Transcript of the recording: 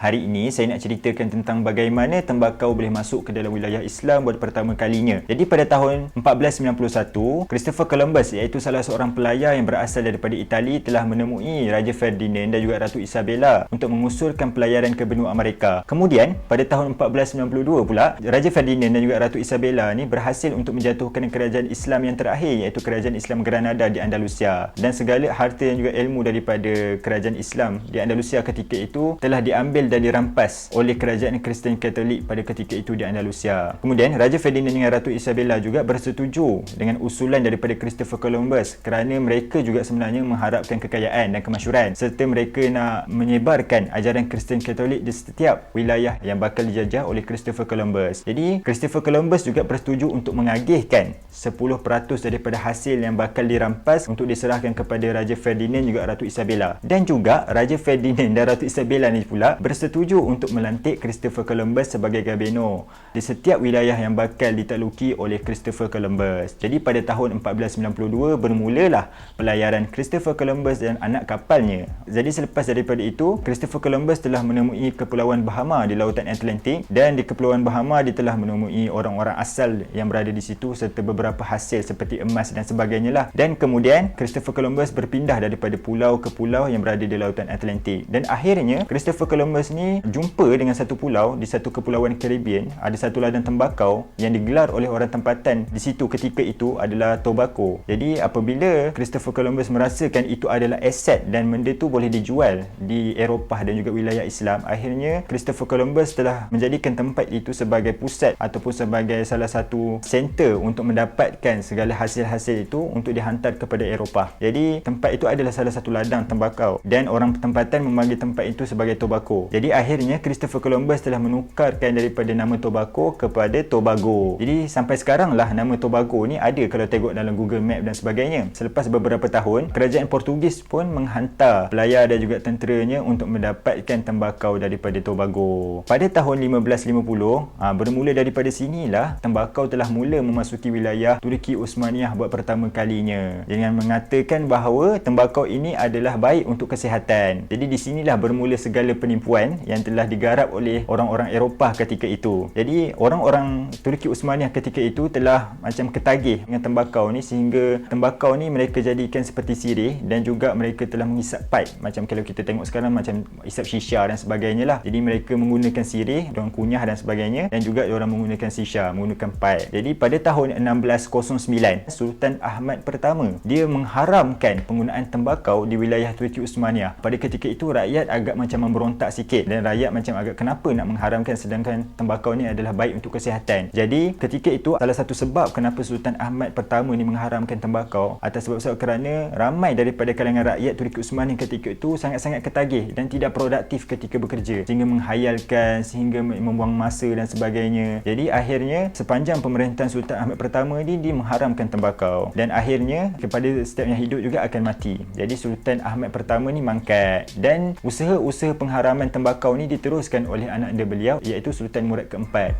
Hari ini saya nak ceritakan tentang bagaimana tembakau boleh masuk ke dalam wilayah Islam buat pertama kalinya. Jadi pada tahun 1491, Christopher Columbus iaitu salah seorang pelayar yang berasal daripada Itali telah menemui Raja Ferdinand dan juga Ratu Isabella untuk mengusulkan pelayaran ke benua Amerika. Kemudian pada tahun 1492 pula, Raja Ferdinand dan juga Ratu Isabella ni berhasil untuk menjatuhkan kerajaan Islam yang terakhir iaitu kerajaan Islam Granada di Andalusia, dan segala harta dan juga ilmu daripada kerajaan Islam di Andalusia ketika itu telah diambil dan dirampas oleh kerajaan Kristen Katolik pada ketika itu di Andalusia. Kemudian Raja Ferdinand dan Ratu Isabella juga bersetuju dengan usulan daripada Christopher Columbus kerana mereka juga sebenarnya mengharapkan kekayaan dan kemasyhuran serta mereka nak menyebarkan ajaran Kristen Katolik di setiap wilayah yang bakal dijajah oleh Christopher Columbus. Jadi Christopher Columbus juga bersetuju untuk mengagihkan 10% daripada hasil yang bakal dirampas untuk diserahkan kepada Raja Ferdinand juga Ratu Isabella. Dan juga Raja Ferdinand dan Ratu Isabella ni pula bersetuju untuk melantik Christopher Columbus sebagai gubernur di setiap wilayah yang bakal ditakluki oleh Christopher Columbus. Jadi pada tahun 1492 bermulalah pelayaran Christopher Columbus dan anak kapalnya. Jadi selepas daripada itu, Christopher Columbus telah menemui Kepulauan Bahama di Lautan Atlantik, dan di Kepulauan Bahama dia telah menemui orang-orang asal yang berada di situ serta beberapa hasil seperti emas dan sebagainya lah. Dan kemudian Christopher Columbus berpindah daripada pulau ke pulau yang berada di Lautan Atlantik, dan akhirnya Christopher Columbus ni jumpa dengan satu pulau di satu kepulauan Caribbean, ada satu ladang tembakau yang digelar oleh orang tempatan di situ ketika itu adalah tobacco. Jadi apabila Christopher Columbus merasakan itu adalah aset dan benda tu boleh dijual di Eropah dan juga wilayah Islam, akhirnya Christopher Columbus telah menjadikan tempat itu sebagai pusat ataupun sebagai salah satu center untuk mendapatkan segala hasil-hasil itu untuk dihantar kepada Eropah. Jadi tempat itu adalah salah satu ladang tembakau dan orang tempatan memanggil tempat itu sebagai tobacco. Jadi akhirnya Christopher Columbus telah menukarkan daripada nama Tobacco kepada Tobago. Jadi sampai sekarang lah nama Tobago ni ada kalau tengok dalam Google Map dan sebagainya. Selepas beberapa tahun, kerajaan Portugis pun menghantar pelayar dan juga tenteranya untuk mendapatkan tembakau daripada Tobago. Pada tahun 1550, bermula daripada sinilah tembakau telah mula memasuki wilayah Turki Osmaniyah buat pertama kalinya, dengan mengatakan bahawa tembakau ini adalah baik untuk kesihatan. Jadi di sinilah bermula segala penipuan yang telah digarap oleh orang-orang Eropah ketika itu. Jadi orang-orang Turki Osmaniyah ketika itu telah macam ketagih dengan tembakau ni, sehingga tembakau ni mereka jadikan seperti sirih, dan juga mereka telah menghisap pipe macam kalau kita tengok sekarang macam hisap shisha dan sebagainya lah. Jadi mereka menggunakan sirih, diorang kunyah dan sebagainya, dan juga diorang menggunakan shisha, menggunakan pipe. Jadi pada tahun 1609, Sultan Ahmad pertama dia mengharamkan penggunaan tembakau di wilayah Turki Osmaniyah. Pada ketika itu rakyat agak macam memberontak sikit, dan rakyat macam agak kenapa nak mengharamkan sedangkan tembakau ni adalah baik untuk kesihatan. Jadi ketika itu salah satu sebab kenapa Sultan Ahmad pertama ni mengharamkan tembakau atas sebab kerana ramai daripada kalangan rakyat Turki Osmani ketika itu sangat-sangat ketagih dan tidak produktif ketika bekerja, sehingga menghayalkan, sehingga membuang masa dan sebagainya. Jadi akhirnya sepanjang pemerintahan Sultan Ahmad pertama ni dia mengharamkan tembakau, dan akhirnya kepada setiap yang hidup juga akan mati. Jadi Sultan Ahmad pertama ni mangkat, dan usaha-usaha pengharaman tembakau ni diteruskan oleh anak anda beliau iaitu Sultan Murad keempat.